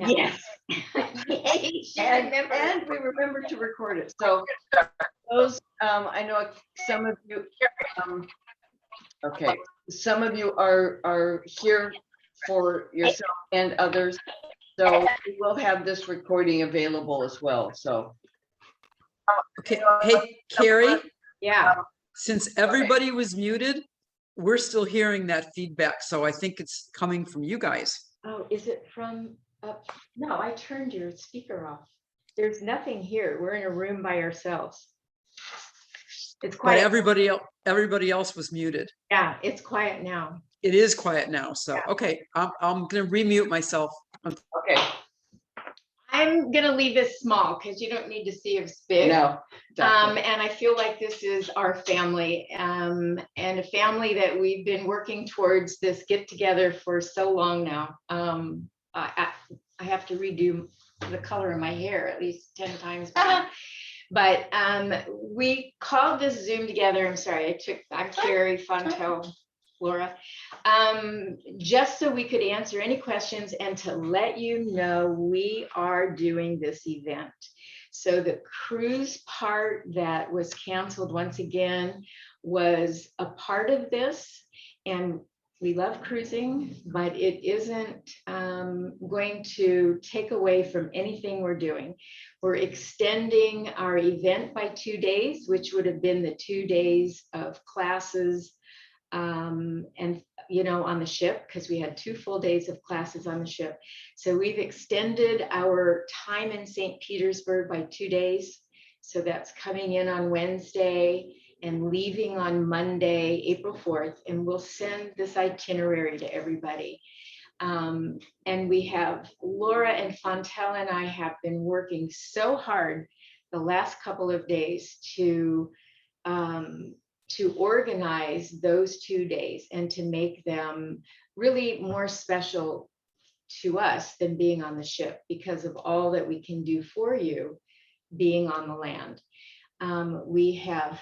Yes. Yay, she And remembered. we remember to record it. So those, I know some of you, okay, some of you are here for yourself and others. So we will have this recording available as well. So Okay, hey, Carrie, Yeah. since everybody was muted, we're still hearing that feedback, so I think it's coming from you guys. Oh, is it from up? No, I turned your speaker off. There's nothing here. We're in a room by ourselves. It's But quiet. everybody else was muted. Yeah, it's quiet now. It is quiet now, so, okay, I'm gonna remute myself. okay, I'm gonna leave this small because you don't need to see it's big. no, definitely. And I feel like this is our family, and a family that we've been working towards this get together for so long now. I have to redo the color of my hair at least 10 times. But we called this Zoom together. I'm Carrie Fontel, Laura, just so we could answer any questions and to let you know we are doing this event. So the cruise part that was canceled once again was a part of this, and we love cruising, but it isn't going to take away from anything we're doing. We're extending our event by 2 days, which would have been the 2 days of classes and on the ship, because we had 2 full days of classes on the ship. So we've extended our time in St. Petersburg by 2 days. So that's coming in on Wednesday and leaving on Monday, April 4th, and we'll send this itinerary to everybody. And we have Laura and Fontel and I have been working so hard the last couple of days to organize those 2 days and to make them really more special to us than being on the ship, because of all that we can do for you being on the land. We have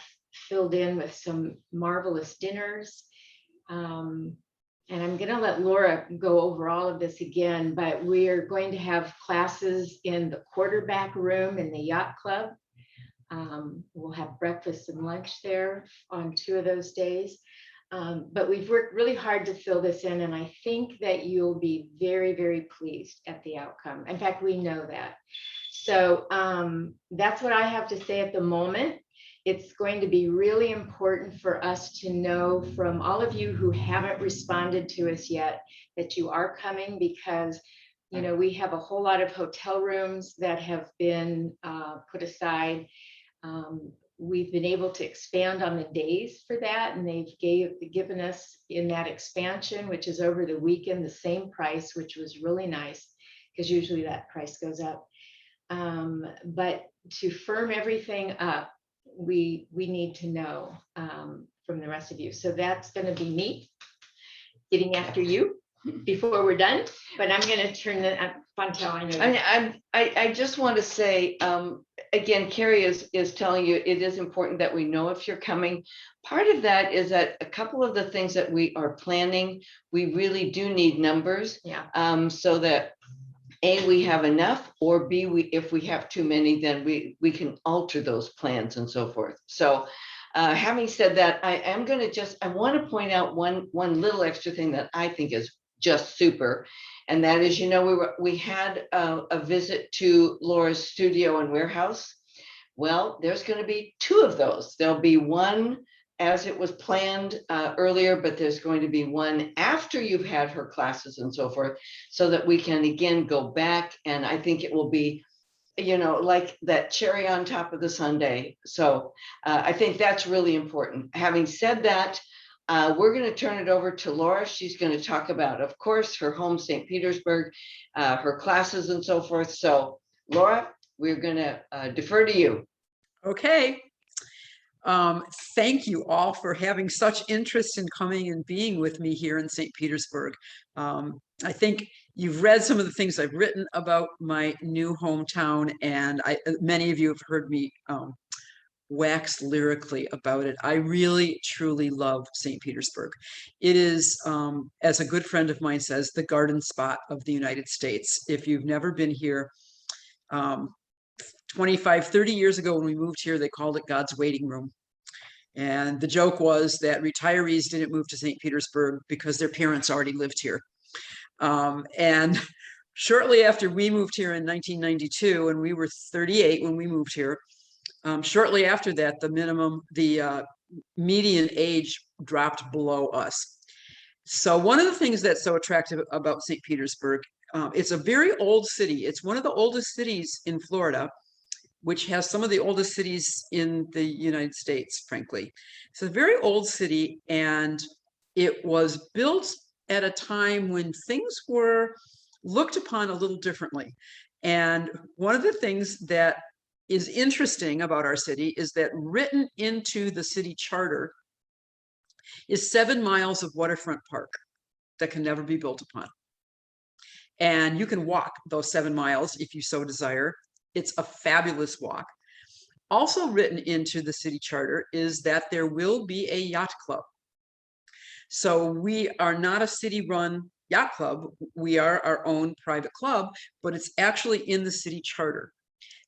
filled in with some marvelous dinners. And I'm going to let Laura go over all of this again, but we are going to have classes in the quarterback room in the yacht club. We'll have breakfast and lunch there on 2 of those days. But we've worked really hard to fill this in, and I think that you'll be very, very pleased at the outcome. In fact, we know that. So that's what I have to say at the moment. It's going to be really important for us to know from all of you who haven't responded to us yet that you are coming, because we have a whole lot of hotel rooms that have been put aside. We've been able to expand on the days for that, and they've given us in that expansion, which is over the weekend, the same price, which was really nice, because usually that price goes up. But to firm everything up, we need to know from the rest of you. So that's going to be me getting after you before we're done. But I'm going to turn the Fontel. I just want to say, again, Carrie is telling you it is important that we know if you're coming. Part of that is that a couple of the things that we are planning, we really do need numbers. Yeah. So that A, we have enough, or B, if we have too many, then we can alter those plans and so forth. So having said that, I want to point out one little extra thing that I think is just super. And that is, we had a visit to Laura's studio and warehouse. Well, there's going to be 2 of those. There'll be one as it was planned earlier, but there's going to be one after you've had her classes and so forth, so that we can again go back. And I think it will be, like that cherry on top of the sundae. So I think that's really important. Having said that, we're going to turn it over to Laura. She's going to talk about, of course, her home, St. Petersburg, her classes and so forth. So Laura, we're going to defer to you. Okay. Thank you all for having such interest in coming and being with me here in St. Petersburg. I think you've read some of the things I've written about my new hometown, and many of you have heard me wax lyrically about it. I really, truly love St. Petersburg. It is, as a good friend of mine says, the garden spot of the United States. If you've never been here, 25, 30 years ago when we moved here, they called it God's waiting room. And the joke was that retirees didn't move to St. Petersburg because their parents already lived here. And shortly after we moved here in 1992, and we were 38 when we moved here, shortly after that, the median age dropped below us. So one of the things that's so attractive about St. Petersburg, it's a very old city. It's one of the oldest cities in Florida, which has some of the oldest cities in the United States, frankly. It's a very old city, and it was built at a time when things were looked upon a little differently. And one of the things that is interesting about our city is that written into the city charter is 7 miles of waterfront park that can never be built upon. And you can walk those 7 miles if you so desire. It's a fabulous walk. Also written into the city charter is that there will be a yacht club. So we are not a city-run yacht club. We are our own private club, but it's actually in the city charter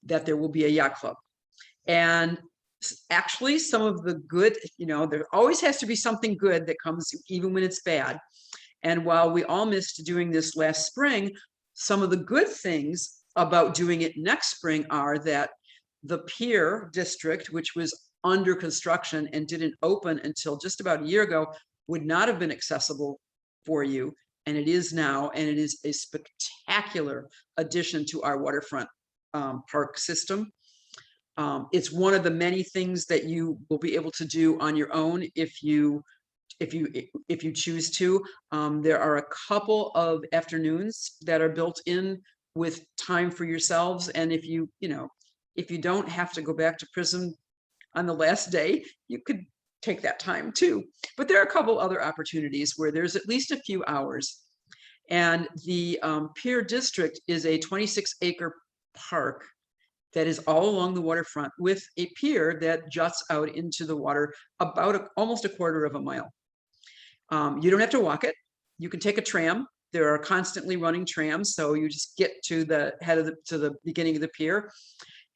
that there will be a yacht club. And actually some of the good, there always has to be something good that comes even when it's bad. And while we all missed doing this last spring, some of the good things about doing it next spring are that the pier district, which was under construction and didn't open until just about a year ago, would not have been accessible for you. And it is now, and it is a spectacular addition to our waterfront park system. It's one of the many things that you will be able to do on your own if you choose to. There are a couple of afternoons that are built in with time for yourselves, and if you don't have to go back to prison on the last day, you could take that time too. But there are a couple other opportunities where there's at least a few hours. And the Pier District is a 26-acre park that is all along the waterfront with a pier that juts out into the water about almost a quarter of a mile. You don't have to walk it. You can take a tram. There are constantly running trams, so you just get to the to the beginning of the pier.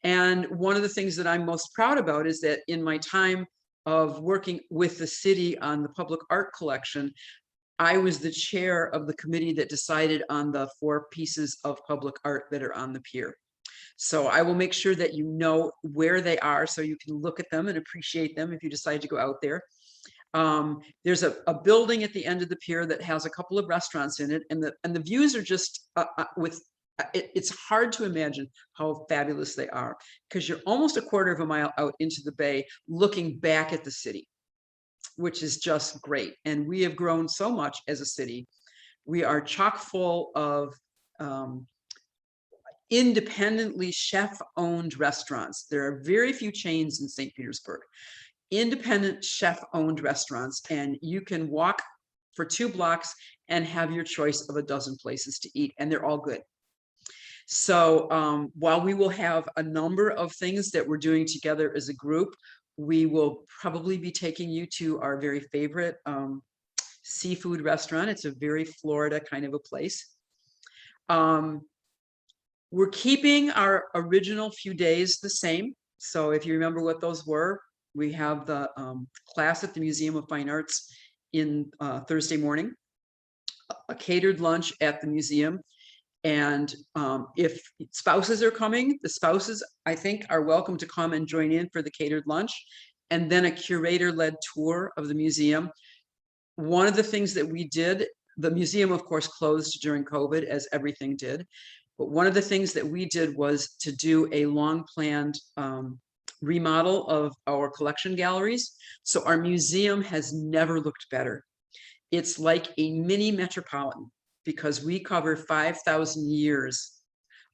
And one of the things that I'm most proud about is that in my time of working with the city on the public art collection, I was the chair of the committee that decided on the 4 pieces of public art that are on the pier. So I will make sure that you know where they are so you can look at them and appreciate them if you decide to go out there. There's a building at the end of the pier that has a couple of restaurants in it, and the views are just it's hard to imagine how fabulous they are, because you're almost a quarter of a mile out into the bay looking back at the city, which is just great. And we have grown so much as a city. We are chock full of independently chef-owned restaurants. There are very few chains in St. Petersburg. Independent chef-owned restaurants, and you can walk for 2 blocks and have your choice of a dozen places to eat, and they're all good. So while we will have a number of things that we're doing together as a group, we will probably be taking you to our very favorite seafood restaurant. It's a very Florida kind of a place. We're keeping our original few days the same. So if you remember what those were, we have the class at the Museum of Fine Arts in Thursday morning, a catered lunch at the museum. And if spouses are coming, the spouses, I think, are welcome to come and join in for the catered lunch, and then a curator-led tour of the museum. One of the things that we did, the museum, of course, closed during COVID, as everything did. But one of the things that we did was to do a long-planned remodel of our collection galleries. So our museum has never looked better. It's like a mini metropolitan because we cover 5,000 years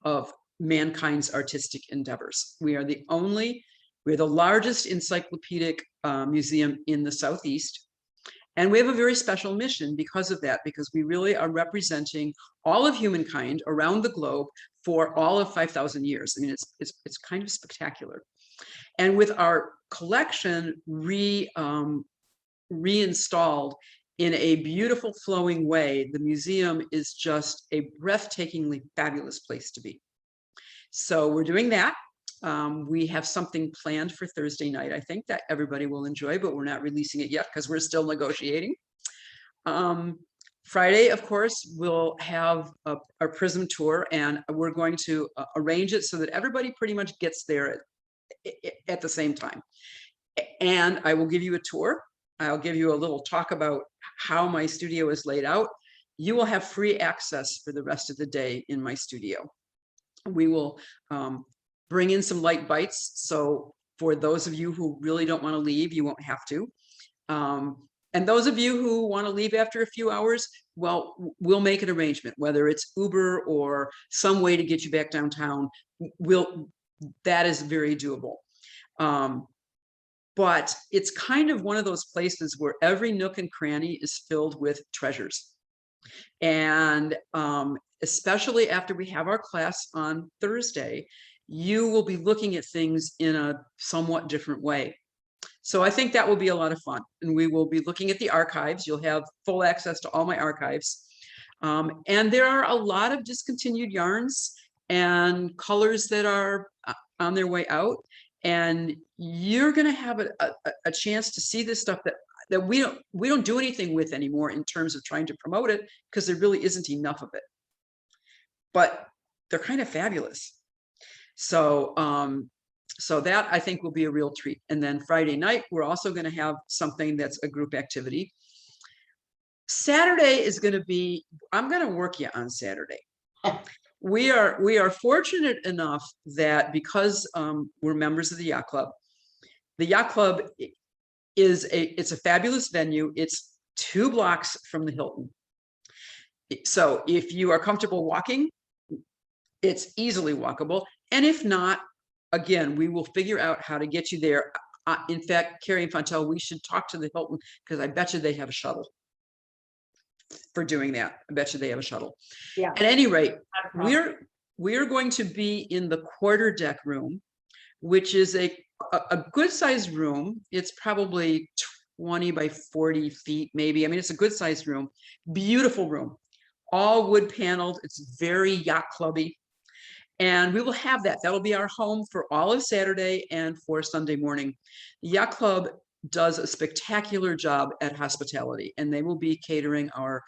of mankind's artistic endeavors. We're the largest encyclopedic museum in the Southeast. And we have a very special mission because of that, because we really are representing all of humankind around the globe for all of 5,000 years. I mean, it's kind of spectacular. And with our collection reinstalled in a beautiful flowing way. The museum is just a breathtakingly fabulous place to be. So we're doing that. We have something planned for Thursday night, I think, that everybody will enjoy, but we're not releasing it yet because we're still negotiating. Friday, of course, we'll have a Prism tour, and we're going to arrange it so that everybody pretty much gets there at the same time. And I will give you a tour. I'll give you a little talk about how my studio is laid out. You will have free access for the rest of the day in my studio. We will bring in some light bites. So for those of you who really don't want to leave, you won't have to. And those of you who want to leave after a few hours, well, we'll make an arrangement, whether it's Uber or some way to get you back downtown. That is very doable. But it's kind of one of those places where every nook and cranny is filled with treasures. And especially after we have our class on Thursday, you will be looking at things in a somewhat different way. So I think that will be a lot of fun. And we will be looking at the archives. You'll have full access to all my archives. And there are a lot of discontinued yarns and colors that are on their way out. And you're going to have a chance to see this stuff that we don't do anything with anymore in terms of trying to promote it, because there really isn't enough of it. But they're kind of fabulous. So so that, I think, will be a real treat. And then Friday night, we're also going to have something that's a group activity. Saturday is going to be, I'm going to work you on Saturday. We are fortunate enough that because we're members of the yacht club it's a fabulous venue. It's 2 blocks from the Hilton. So if you are comfortable walking, it's easily walkable. And if not, again, we will figure out how to get you there. In fact, Carrie and Fontel, we should talk to the Hilton, because I bet you they have a shuttle for doing that. I bet you they have a shuttle. Yeah. At any rate, we're going to be in the quarter deck room, which is a good sized room. It's probably 20 by 40 feet, maybe. I mean, it's a good sized room, beautiful room, all wood paneled. It's very yacht clubby. And we will have that. That'll be our home for all of Saturday and for Sunday morning. The Yacht Club does a spectacular job at hospitality, and they will be catering our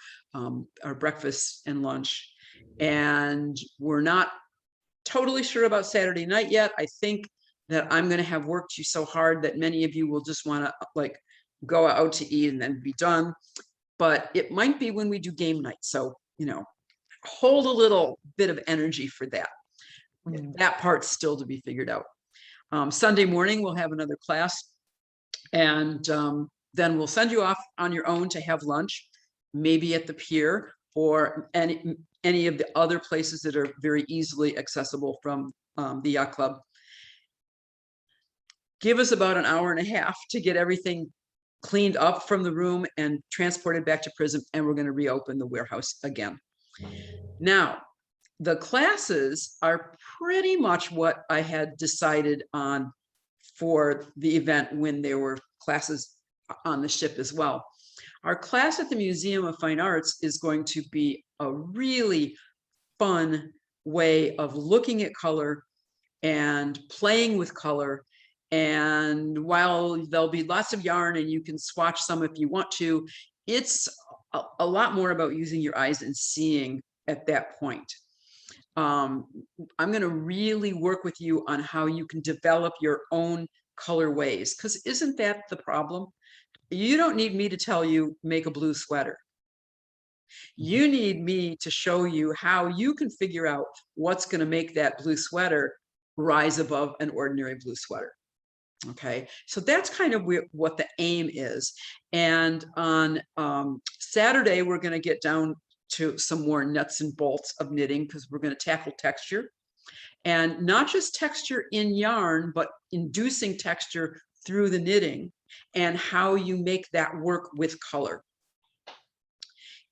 breakfast and lunch. And we're not totally sure about Saturday night yet. I think that I'm going to have worked you so hard that many of you will just want to like go out to eat and then be done. But it might be when we do game night. So, you know, hold a little bit of energy for that. That part's still to be figured out. Sunday morning, we'll have another class, and then we'll send you off on your own to have lunch, maybe at the pier or any of the other places that are very easily accessible from the yacht club. Give us about an hour and a half to get everything cleaned up from the room and transported back to Prism, and we're going to reopen the warehouse again. Now, the classes are pretty much what I had decided on for the event when there were classes on the ship as well. Our class at the Museum of Fine Arts is going to be a really fun way of looking at color and playing with color. And while there'll be lots of yarn and you can swatch some if you want to, it's a lot more about using your eyes and seeing at that point. I'm going to really work with you on how you can develop your own colorways, because isn't that the problem? You don't need me to tell you make a blue sweater. You need me to show you how you can figure out what's going to make that blue sweater rise above an ordinary blue sweater. Okay, so that's kind of what the aim is. And on Saturday, we're going to get down to some more nuts and bolts of knitting, because we're going to tackle texture, and not just texture in yarn, but inducing texture through the knitting and how you make that work with color.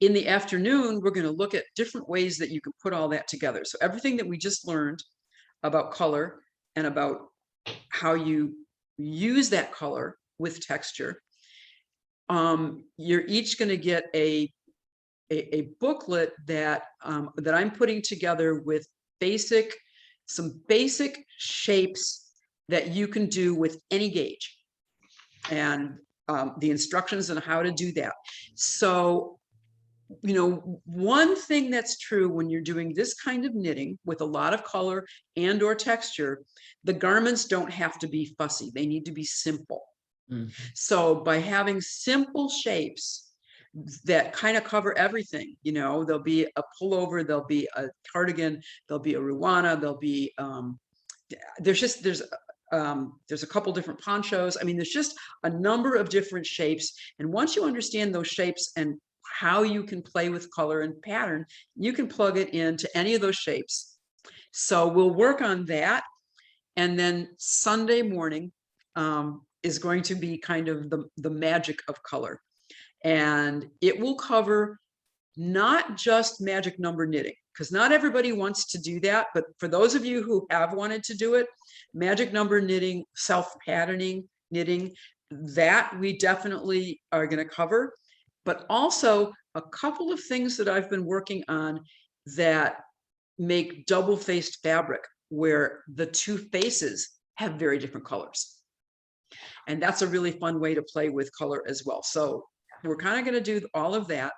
In the afternoon, we're going to look at different ways that you can put all that together. So everything that we just learned about color and about how you use that color with texture. You're each going to get a booklet that that I'm putting together with some basic shapes that you can do with any gauge, and the instructions on how to do that. So, you know, one thing that's true when you're doing this kind of knitting with a lot of color and or texture, the garments don't have to be fussy. They need to be simple. So by having simple shapes that kind of cover everything, you know, there'll be a pullover, there'll be a cardigan, there'll be a ruana, there'll be there's a couple different ponchos. I mean, there's just a number of different shapes, and once you understand those shapes and how you can play with color and pattern, you can plug it into any of those shapes. So we'll work on that, and then Sunday morning is going to be kind of the magic of color. And it will cover not just magic number knitting, because not everybody wants to do that. But for those of you who have wanted to do it, magic number knitting, self-patterning knitting, that we definitely are going to cover. But also a couple of things that I've been working on that make double-faced fabric, where the two faces have very different colors. And that's a really fun way to play with color as well. So we're kind of going to do all of that.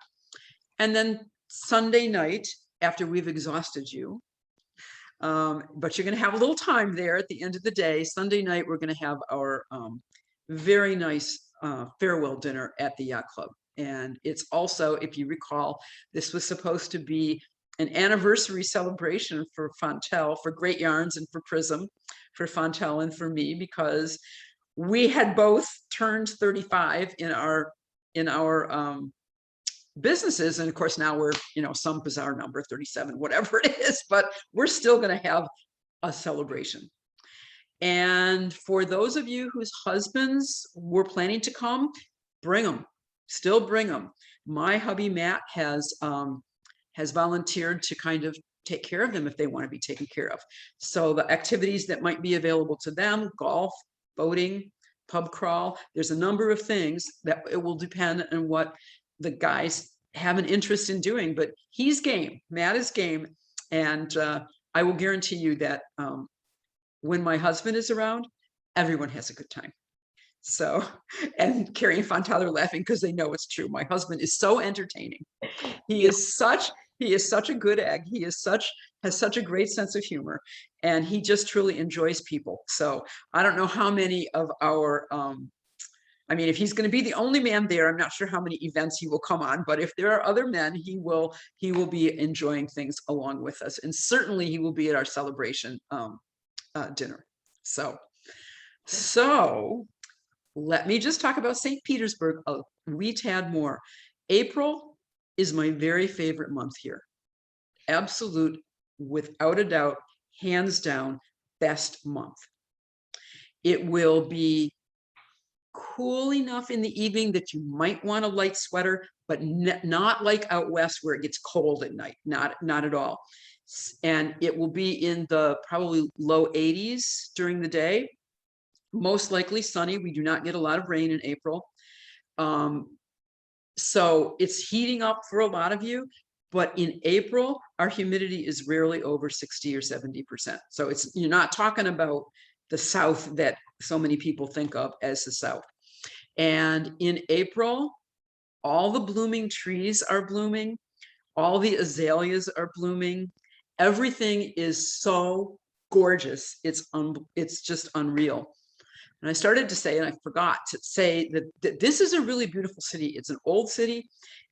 And then Sunday night, after we've exhausted you, but you're going to have a little time there at the end of the day. Sunday night, we're going to have our very nice farewell dinner at the Yacht Club. And it's also, if you recall, this was supposed to be an anniversary celebration for Fontel, for Great Yarns and for Prism, for Fontel and for me, because we had both turned 35 in our businesses. And of course, now we're, you know, some bizarre number, 37, whatever it is, but we're still going to have a celebration. And for those of you whose husbands were planning to come, bring them, still bring them. My hubby, Matt, has volunteered to kind of take care of them if they want to be taken care of. So the activities that might be available to them, golf, boating, pub crawl, there's a number of things that it will depend on what the guys have an interest in doing, but he's game, Matt is game. And I will guarantee you that when my husband is around, everyone has a good time. So, and Carrie and Fontel are laughing because they know it's true. My husband is so entertaining. He is such a good egg. He is has such a great sense of humor, and he just truly enjoys people. So I don't know how many of our, I mean, if he's going to be the only man there, I'm not sure how many events he will come on, but if there are other men, he will be enjoying things along with us. And certainly he will be at our celebration dinner. So let me just talk about St. Petersburg a wee tad more. April is my very favorite month here. Absolute, without a doubt, hands down, best month. It will be cool enough in the evening that you might want a light sweater, but not like out west where it gets cold at night, not at all. And it will be in the probably low 80s during the day, most likely sunny. We do not get a lot of rain in April. So it's heating up for a lot of you, but in April, our humidity is rarely over 60 or 70%. So you're not talking about the South that so many people think of as the South. And in April, all the blooming trees are blooming. All the azaleas are blooming. Everything is so gorgeous. It's just unreal. And I started to say, and I forgot to say that this is a really beautiful city. It's an old city,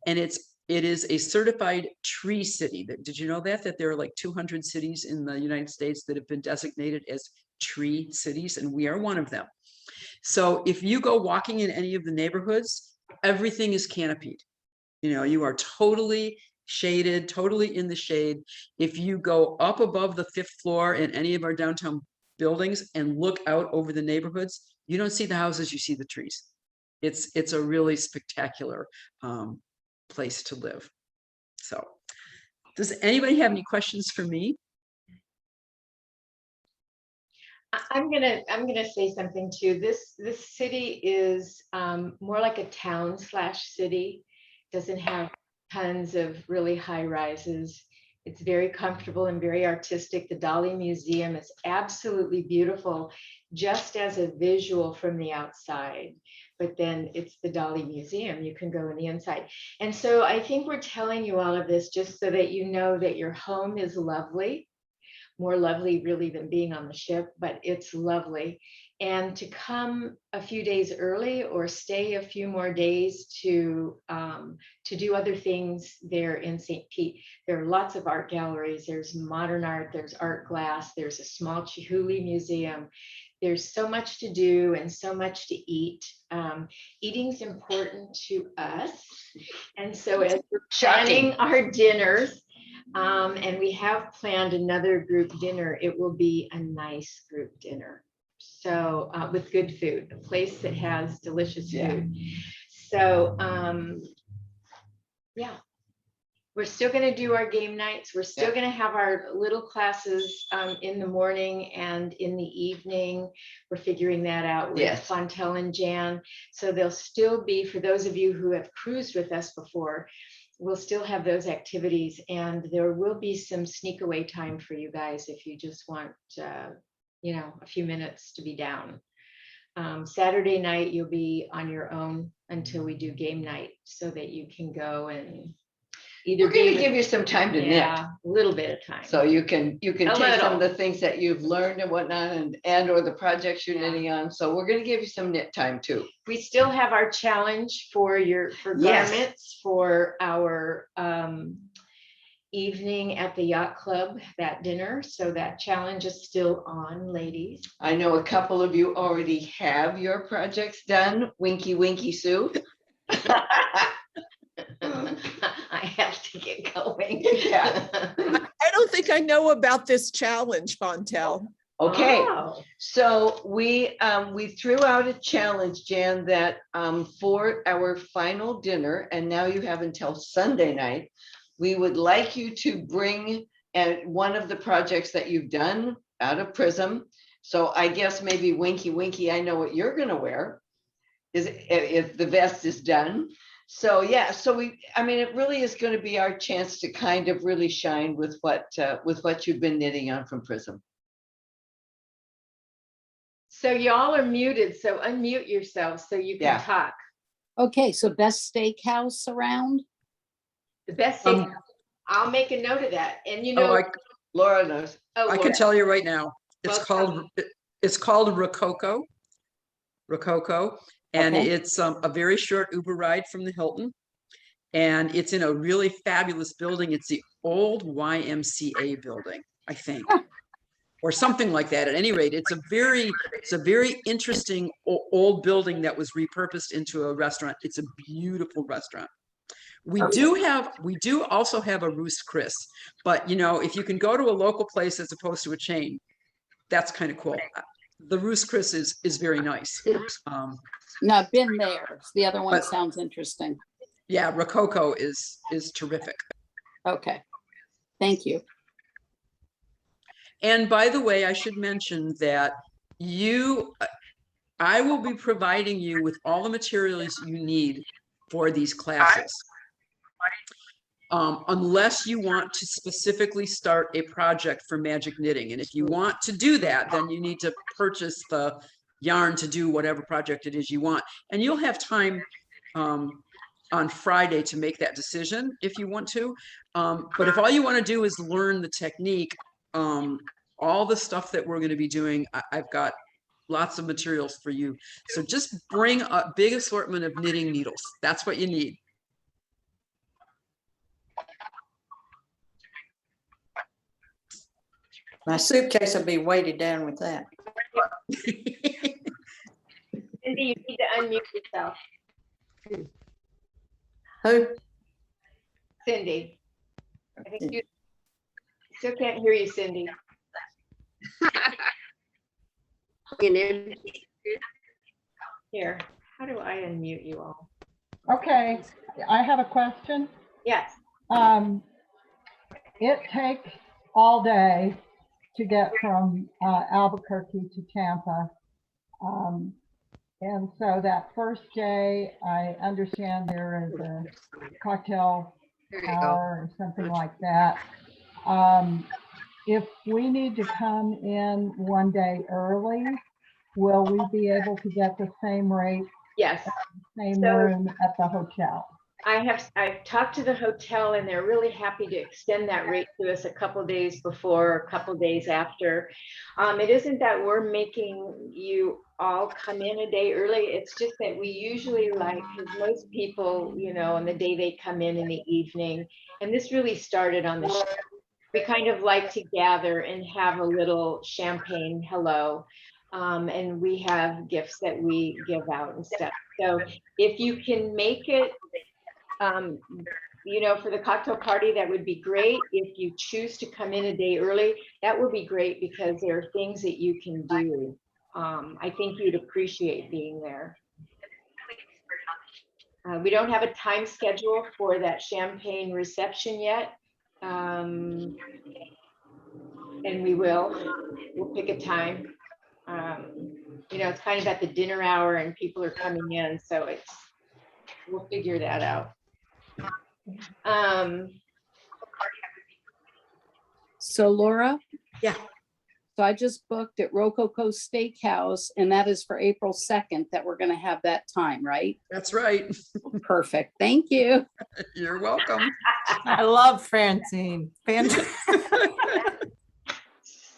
and it is a certified tree city. Did you know that there are like 200 cities in the United States that have been designated as tree cities, and we are one of them. So if you go walking in any of the neighborhoods, everything is canopied. You know, you are totally shaded, totally in the shade. If you go up above the 5th floor in any of our downtown buildings and look out over the neighborhoods, you don't see the houses, you see the trees. It's a really spectacular place to live. So does anybody have any questions for me? I'm gonna say something too. This city is more like a town/city. Doesn't have tons of really high rises. It's very comfortable and very artistic. The Dali Museum is absolutely beautiful, just as a visual from the outside. But then it's the Dali Museum. You can go in the inside. And so I think we're telling you all of this just so that you know that your home is lovely, more lovely really than being on the ship, but it's lovely. And to come a few days early or stay a few more days to do other things there in St. Pete. There are lots of art galleries. There's modern art, there's art glass, there's a small Chihuly museum. There's so much to do and so much to eat. Eating's important to us. And so as we're planning our dinners, and we have planned another group dinner. It will be a nice group dinner. So with good food, a place that has delicious food. So yeah, we're still going to do our game nights. We're still going to have our little classes in the morning and in the evening. We're figuring that out with Fontel and Jan. So they'll still be, for those of you who have cruised with us before, we'll still have those activities, and there will be some sneak away time for you guys if you just want, you know, a few minutes to be down. Saturday night, you'll be on your own until we do game night so that you can go and either we're going to give you some time to knit. A little bit of time. So you can take some of the things that you've learned and whatnot and or the projects you're knitting on. So we're going to give you some knit time too. We still have our challenge for garments for our evening at the yacht club, that dinner. So that challenge is still on, ladies. I know a couple of you already have your projects done. Winky, winky, Sue. I have to get going. Yeah. I don't think I know about this challenge, Fontel. Okay, Oh. so we threw out a challenge, Jan, that for our final dinner, and now you have until Sunday night, we would like you to bring one of the projects that you've done out of Prism. So I guess maybe Winky Winky, I know what you're gonna wear, is if the vest is done. So yeah, so I mean, it really is going to be our chance to kind of really shine with what you've been knitting on from Prism. So y'all are muted, so unmute yourselves so you can talk. Okay, so best steakhouse around? The best steak. I'll make a note of that. And you know, Laura knows. Oh, I can tell you right now, it's called Rococo. Rococo. And it's a very short Uber ride from the Hilton. And it's in a really fabulous building. It's the old YMCA building, I think, or something like that. At any rate, it's a very interesting old building that was repurposed into a restaurant. It's a beautiful restaurant. We do also have a Ruth's Chris, but you know, if you can go to a local place as opposed to a chain, that's kind of cool. The Ruth's Chris is very nice. No, I've been there. The other one sounds interesting. Yeah, Rococo is terrific. Okay, thank you. And by the way, I should mention that I will be providing you with all the materials you need for these classes. Unless you want to specifically start a project for magic knitting. And if you want to do that, then you need to purchase the yarn to do whatever project it is you want. And you'll have time on Friday to make that decision if you want to. But if all you want to do is learn the technique, all the stuff that we're going to be doing, I've got lots of materials for you. So just bring a big assortment of knitting needles. That's what you need. My suitcase will be weighted down with that. Cindy, you need to unmute yourself. Who? Cindy. I think you still can't hear you, Cindy. Here, how do I unmute you all? Okay, I have a question. Yes. It takes all day to get from Albuquerque to Tampa. And so that first day, I understand there is a cocktail hour or something like that. If we need to come in one day early, will we be able to get the same rate, Yes. same So- room at the hotel? I've talked to the hotel and they're really happy to extend that rate to us a couple days before, a couple days after. It isn't that we're making you all come in a day early. It's just that we usually like, because most people, you know, on the day they come in the evening, and this really started on the show. We kind of like to gather and have a little champagne hello. And we have gifts that we give out and stuff. So if you can make it, you know, for the cocktail party, that would be great. If you choose to come in a day early, that would be great because there are things that you can do. I think you'd appreciate being there. We don't have a time schedule for that champagne reception yet. And we will. We'll pick a time. You know, it's kind of at the dinner hour and people are coming in, so we'll figure that out. So Laura? Yeah. So I just booked at Rococo Steakhouse, and that is for April 2nd that we're gonna have that time, right? That's right. Perfect, thank you. You're welcome. I love Francine. Fantastic.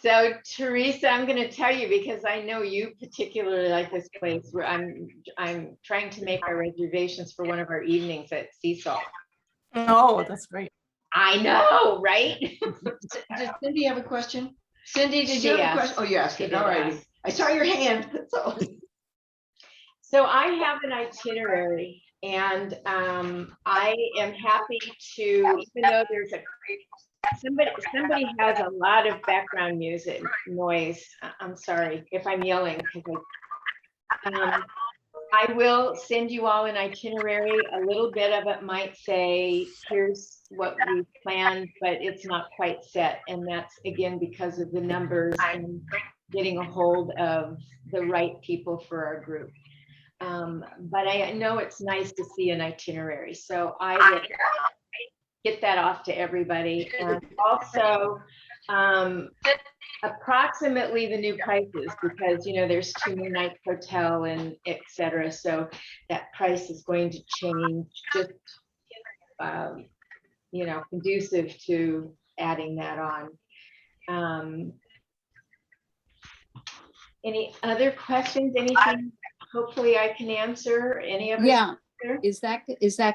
So Teresa, I'm going to tell you because I know you particularly like this place where I'm trying to make our reservations for one of our evenings at Sea Salt. Oh, that's great. I know, right? Does Cindy have a question? Cindy, did you have a She asked. question? Oh, you asked She it. did All right. ask. I saw your hand. So So I have an itinerary and I am happy to, even though there's somebody has a lot of background music noise. I'm sorry if I'm yelling. I will send you all an itinerary. A little bit of it might say, here's what we planned, but it's not quite set. And that's again, because of the numbers and getting a hold of the right people for our group. But I know it's nice to see an itinerary. So I will get that off to everybody. And also approximately the new prices, because, you know, there's 2 more nights hotel and et cetera. So that price is going to change, just, you know, conducive to adding that on. Any other questions? Anything hopefully I can answer? Any of it? Yeah, is that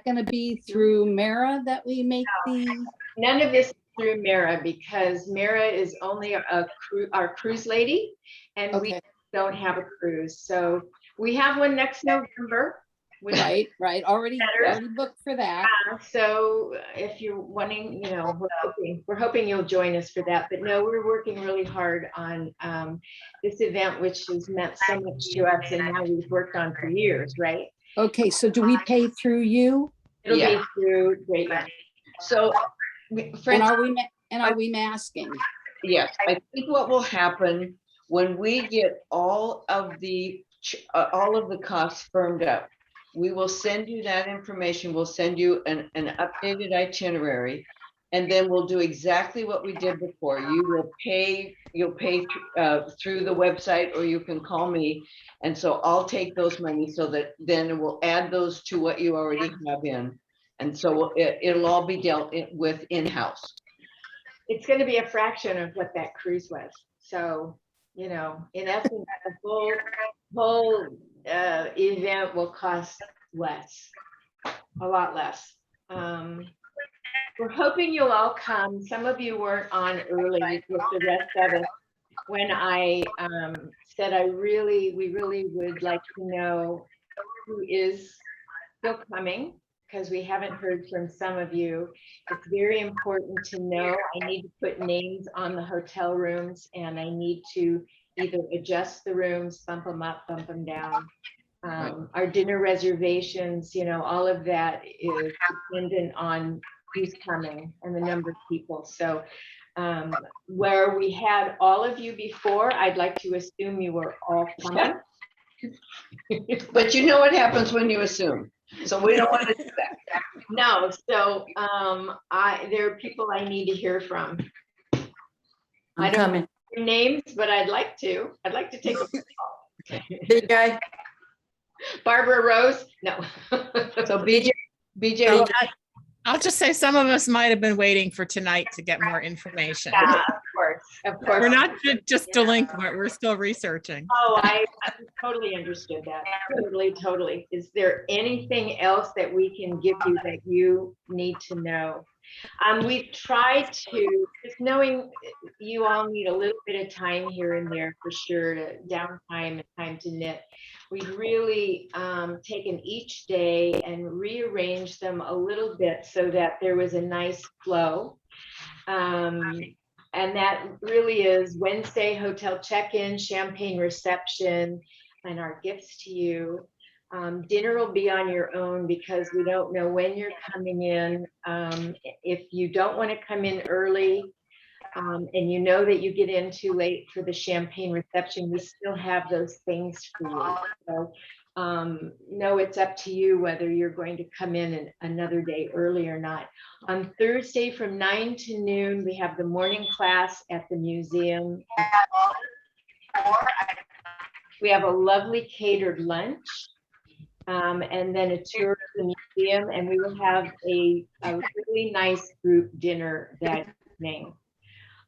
gonna be through Mara that we make the? None of this is through Mara because Mara is only our cruise lady and we Okay, don't have a cruise. So we have one next November. right, already booked for that. So if you're wanting, you know, we're hoping you'll join us for that. But no, we're working really hard on this event, which has meant so much to us and now we've worked on for years, right? Okay, so do we pay through you? It'll Yeah. be through Great Yarn. So, And friends, are we masking? yes, I think what will happen when we get all of the costs firmed up, we will send you that information. We'll send you an updated itinerary, and then we'll do exactly what we did before. You'll pay through the website, or you can call me, and so I'll take those money so that then we'll add those to what you already have in, and so it'll all be dealt with in-house. It's going to be a fraction of what that cruise was. So, you know, in essence, the whole event will cost less, a lot less. We're hoping you'll all come. Some of you weren't on early with the rest of us when I said we really would like to know who is still coming, because we haven't heard from some of you. It's very important to know. I need to put names on the hotel rooms and I need to either adjust the rooms, bump them up, bump them down. Our dinner reservations, you know, all of that is dependent on who's coming and the number of people. So Where we had all of you before, I'd like to assume you were all coming. But you know what happens when you assume, so we don't want to do that. No, so there are people I need to hear from. I I'm don't coming. know names, but I'd like to. I'd like to take a call. BJ, Barbara Rose? No. So BJ, So BJ, I'll just say some of us might have been waiting for tonight to get more information. Yeah, of course, of course. We're not just delinquent, we're still researching. Oh, I totally understood that. Totally, totally. Is there anything else that we can give you that you need to know? We've tried to, just knowing you all need a little bit of time here and there for sure, to downtime and time to knit. We've really taken each day and rearranged them a little bit so that there was a nice flow. And that really is Wednesday, hotel check-in, champagne reception, and our gifts to you. Dinner will be on your own because we don't know when you're coming in. If you don't want to come in early, and you know that you get in too late for the champagne reception, we still have those things for you. So no, it's up to you whether you're going to come in another day early or not. On Thursday from 9 to noon, we have the morning class at the museum. We have a lovely catered lunch. And then a tour of the museum, and we will have a really nice group dinner that evening.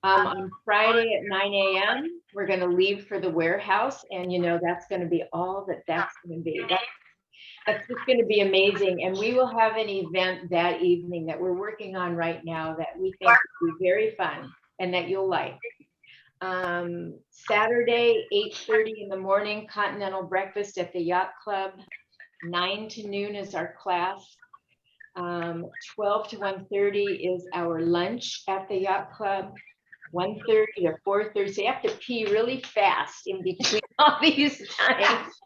On Friday at 9 a.m., we're going to leave for the warehouse, and you know that's going to be all that's going to be. That's just going to be amazing, and we will have an event that evening that we're working on right now that we think will be very fun and that you'll like. Saturday, 8:30 in the morning, continental breakfast at the Yacht Club. 9 to noon is our class. 12 to 1:30 is our lunch at the Yacht Club. 1:30 to 4:30. So you have to pee really fast in between all these times.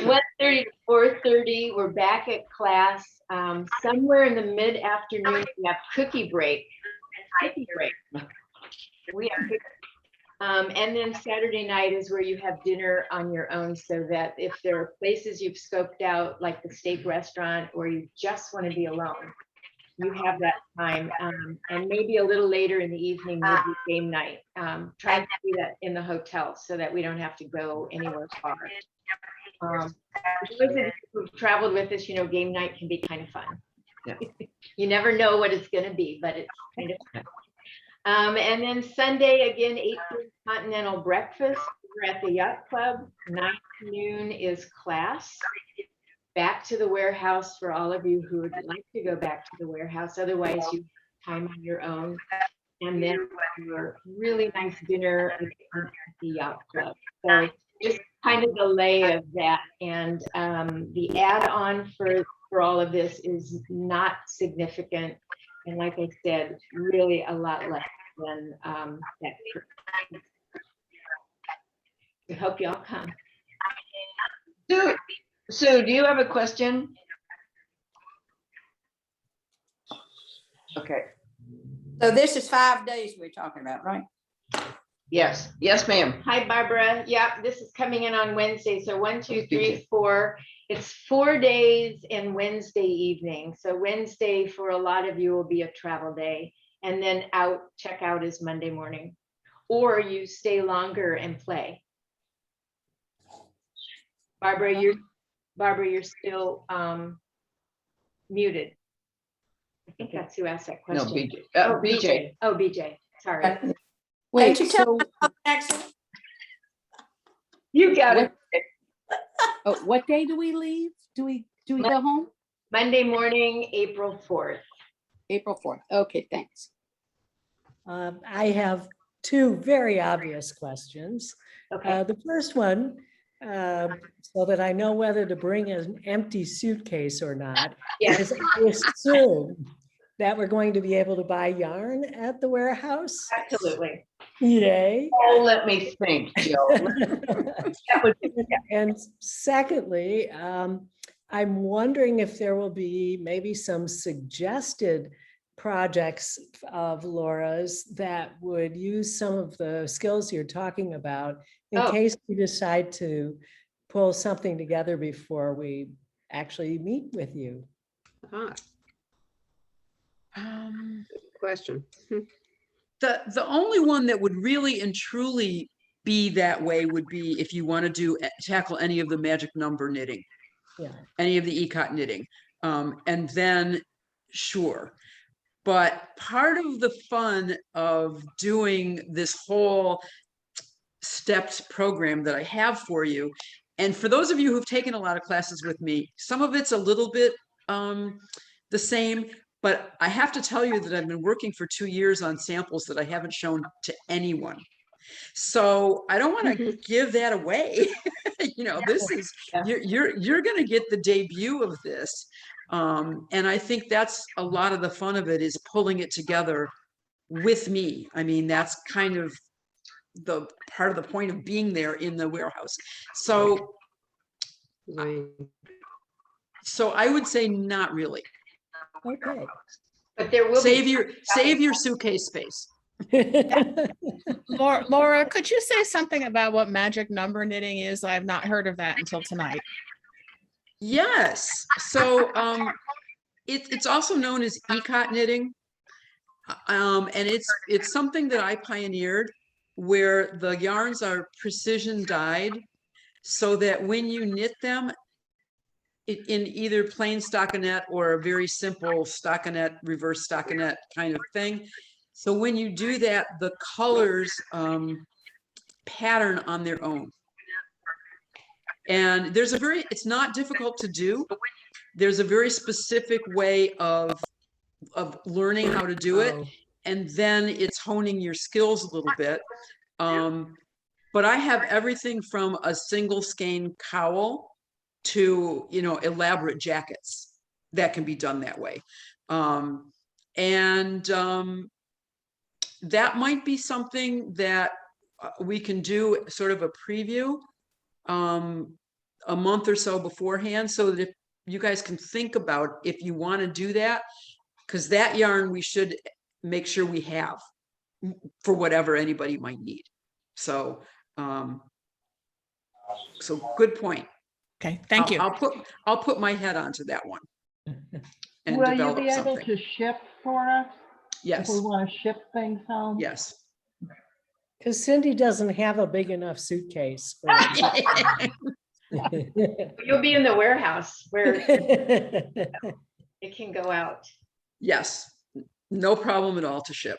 1:30 to 4:30, we're back at class. Somewhere in the mid-afternoon, we have cookie break. Cookie break. We have cookie. And then Saturday night is where you have dinner on your own, so that if there are places you've scoped out, like the steak restaurant, or you just want to be alone, you have that time. And maybe a little later in the evening will be game night. Try to do that in the hotel so that we don't have to go anywhere far. For those of you who've traveled with us, you know, game night can be kind of fun. Yeah. You never know what it's going to be, but it's kind of fun. And then Sunday, again, 8:30 continental breakfast. We're at the Yacht Club. 9 to noon is class. Back to the warehouse for all of you who would like to go back to the warehouse. Otherwise, you have time on your own. And then your really nice dinner at the Yacht Club. So just kind of the lay of that. And the add-on for all of this is not significant. And like I said, really a lot less than that. We hope y'all come. Sue, do you have a question? Okay. so this is 5 days we're talking about, right? Yes, ma'am. Hi, Barbara. Yeah, this is coming in on Wednesday. So 1, 2, 3, 4. It's 4 days and Wednesday evening. So Wednesday for a lot of you will be a travel day. And then check out is Monday morning. Or you stay longer and play. Barbara, you're still muted. I think that's who asked that No, question. BJ. Oh, BJ. Oh, BJ. Sorry. Wait, Can't you tell so my other accent? You got it. what day do we leave? Do we go home? Monday morning, April 4th. April 4th. Okay, thanks. I have two very obvious questions. Okay. The first one, so that I know whether to bring an empty suitcase or not, Yes. is I assume that we're going to be able to buy yarn at the warehouse. Absolutely. Yay. Oh, let me think, Joe. That would be, And secondly, I'm wondering if there will be maybe some suggested projects of Laura's that would use some of the skills you're talking about in Oh. case you decide to pull something together before we actually meet with you. Ah, Um, question. the only one that would really and truly be that way would be if you want to tackle any of the magic number knitting, Yeah. any of the ECOT knitting. And then sure. But part of the fun of doing this whole steps program that I have for you, and for those of you who've taken a lot of classes with me, some of it's a little bit the same, but I have to tell you that I've been working for 2 years on samples that I haven't shown to anyone. So I don't want to give that away. You know, this is, Yeah. you're going to get the debut of this. And I think that's a lot of the fun of it, is pulling it together with me. I mean, that's kind of the part of the point of being there in the warehouse. So, Right. so I would say not really. Okay. But there will Save be. your suitcase space. Laura, could you say something about what magic number knitting is? I've not heard of that until tonight. Yes. So it's also known as ECOT knitting. And it's something that I pioneered, where the yarns are precision dyed so that when you knit them in either plain stockinette or a very simple stockinette, reverse stockinette kind of thing. So when you do that, the colors pattern on their own. And it's not difficult to do. There's a very specific way of learning how to do it. Oh. And then it's honing your skills a little bit. But I have everything from a single skein cowl to, you know, elaborate jackets that can be done that way. That might be something that we can do sort of a preview a month or so beforehand, so that if you guys can think about if you want to do that, because that yarn we should make sure we have for whatever anybody might need. So, so good point. Okay, thank you. I'll put my head onto that one. And Will you develop be able something. to ship for us? Yes. If we want to ship things home? Yes. Because Cindy doesn't have a big enough suitcase. You'll be in the warehouse where it can go out. Yes. No problem at all to ship.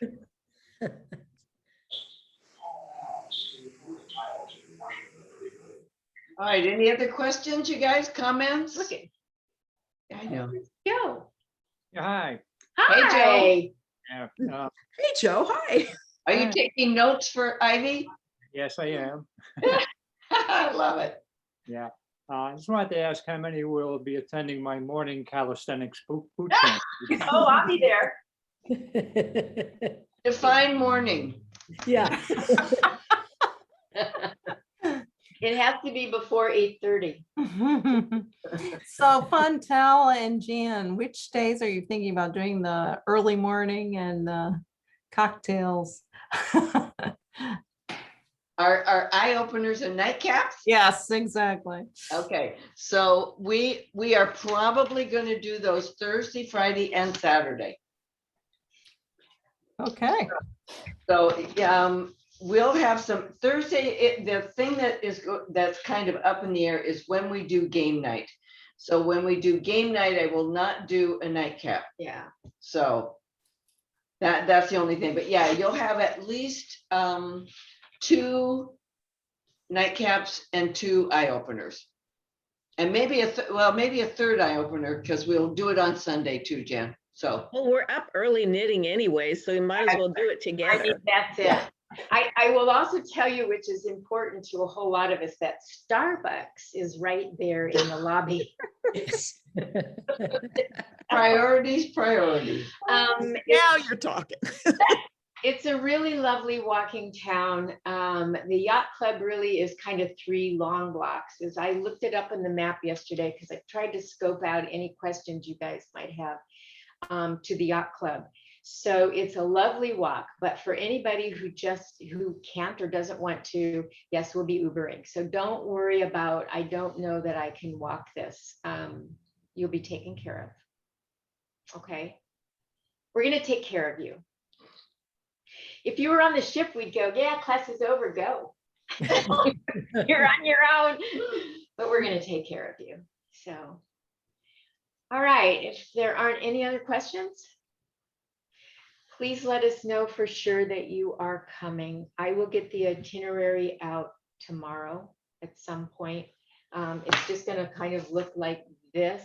All right, any other questions, you guys, comments? Look at, I know. Joe. Yeah, hi. Hi. Joe. Yeah, Hey, Joe. Hi. Are you Hi. taking notes for Ivy? yes, I am. I love it. Yeah. I just wanted to ask how many will be attending my morning calisthenics boot camp. Oh, I'll be there. Define morning. Yeah. It has to be before 8:30. So Fontel and Jan, which days are you thinking about doing the early morning and the cocktails? Our eye openers and nightcaps? Yes, exactly. Okay, so we are probably going to do those Thursday, Friday, and Saturday. Okay. So we'll have some Thursday. The thing that's kind of up in the air is when we do game night. So when we do game night, I will not do a nightcap. Yeah. So that's the only thing. But yeah, you'll have at least 2 nightcaps and 2 eye openers, and maybe maybe a third eye opener, because we'll do it on Sunday too, Jan. So Well, we're up early knitting anyway, so we might as well do it I mean, together. that's it. I will also tell you, which is important to a whole lot of us, that Starbucks is right there in the lobby. priorities. Now you're talking. It's a really lovely walking town. The yacht club really is kind of 3 long blocks. As I looked it up on the map yesterday, because I tried to scope out any questions you guys might have to the yacht club. So it's a lovely walk, but for anybody who can't or doesn't want to, yes, we'll be Ubering. So don't worry about, I don't know that I can walk this. You'll be taken care of. Okay. We're going to take care of you. If you were on the ship, we'd go, yeah, class is over, go. You're on your own, but we're going to take care of you. So, all right. If there aren't any other questions, please let us know for sure that you are coming. I will get the itinerary out tomorrow at some point. It's just going to kind of look like this.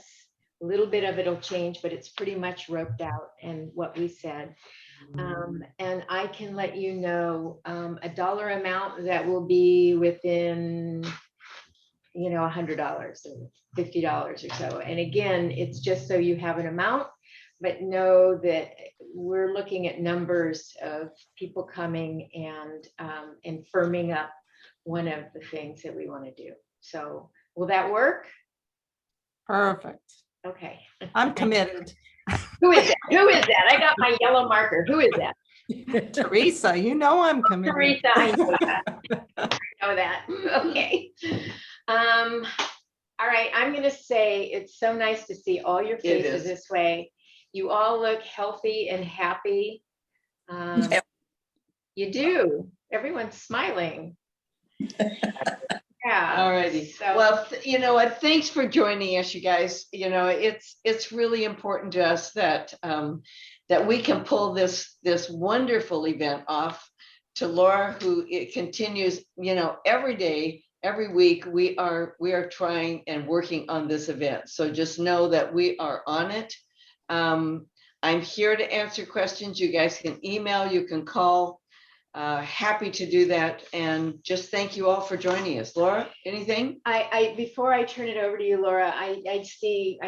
A little bit of it'll change, but it's pretty much roped out and what we said. And I can let you know a dollar amount that will be within, $100 or $50 or so. And again, it's just so you have an amount, but know that we're looking at numbers of people coming and firming up one of the things that we want to do. So will that work? Perfect. Okay. I'm committed. Who is that? Who is that? I got my yellow marker. Who is that? Teresa, you know I'm committed. Teresa, I know that. I know that. Okay. All right. I'm going to say it's so nice to see all your faces this way. You all look healthy and happy. You do. Everyone's smiling. Yeah. All righty. So, Well, you know what? Thanks for joining us, you guys. It's really important to us that that we can pull this wonderful event off. To Laura, who it continues, every day, every week, we are trying and working on this event. So just know that we are on it. I'm here to answer questions. You guys can email, you can call. Happy to do that, and just thank you all for joining us. Laura, anything? I before I turn it over to you, Laura, I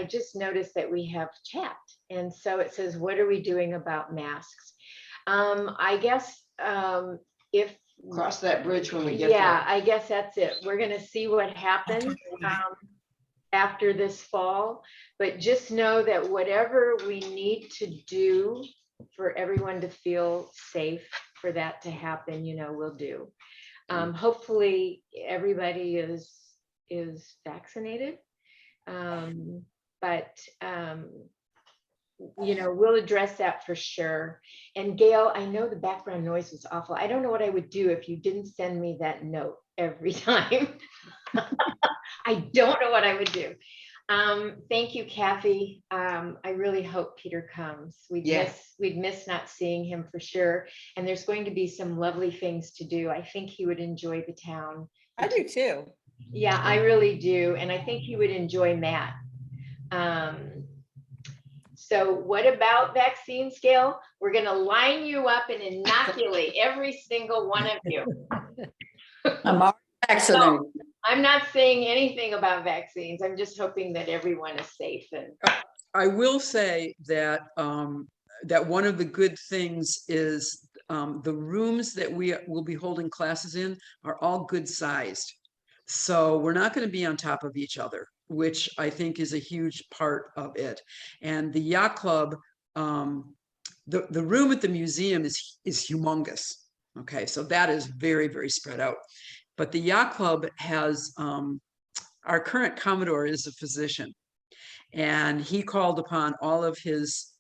just noticed that we have chat, and so it says, what are we doing about masks? I guess if Cross that bridge when we get yeah, there. I guess that's it. We're gonna see what happens after this fall, but just know that whatever we need to do for everyone to feel safe, for that to happen, we'll do. Hopefully everybody is vaccinated, but we'll address that for sure. And Gail, I know the background noise was awful. I don't know what I would do if you didn't send me that note every time. I don't know what I would do. Thank you, Kathy. I really hope Peter comes. We'd miss not seeing him for sure. And there's going to be some lovely things to do. I think he would enjoy the town. I do too. Yeah, I really do. And I think he would enjoy Matt. So what about vaccine scale? We're going to line you up and inoculate every single one of you. I'm already vaccinated. So, I'm not saying anything about vaccines. I'm just hoping that everyone is safe. And I will say that that one of the good things is the rooms that we will be holding classes in are all good sized. So we're not going to be on top of each other, which I think is a huge part of it. And the yacht club, the room at the museum is humongous. Okay, so that is very, very spread out. But the yacht club has, our current Commodore is a physician, and he called upon all of his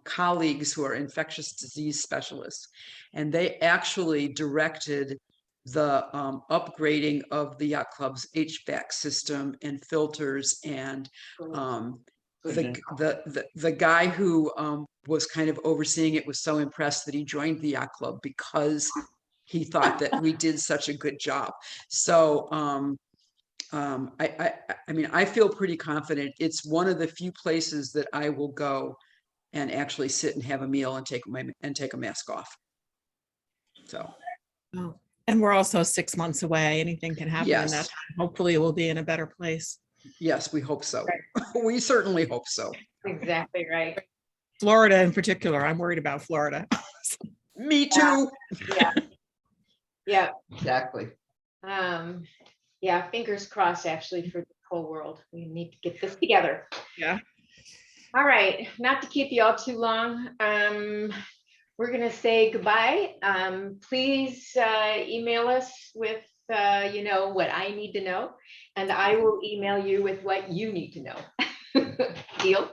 colleagues who are infectious disease specialists, and they actually directed the upgrading of the yacht club's HVAC system and filters, and the guy who was kind of overseeing it was so impressed that he joined the yacht club because he thought that we did such a good job. So I mean, I feel pretty confident. It's one of the few places that I will go and actually sit and have a meal and take a mask off. So. Oh. And we're also 6 months away. Anything can happen in that Yes. time. Hopefully we'll be in a better place. Yes, we hope so. We certainly hope so. exactly right. Florida in particular. I'm worried about Florida. Me too. Yeah. Yeah. Exactly. Yeah, fingers crossed actually for the whole world. We need to get this together. Yeah. All right, not to keep you all too long. we're gonna say goodbye. Please email us with, what I need to know, and I will email you with what you need to know. Deal?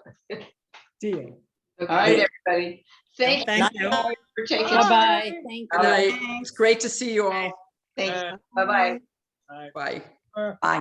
Deal. All right, everybody. Thank Thank you. you for taking. Bye-bye. Thank Good you. night. It's great to see you all. Thanks. Bye-bye. Bye. Uh, Bye.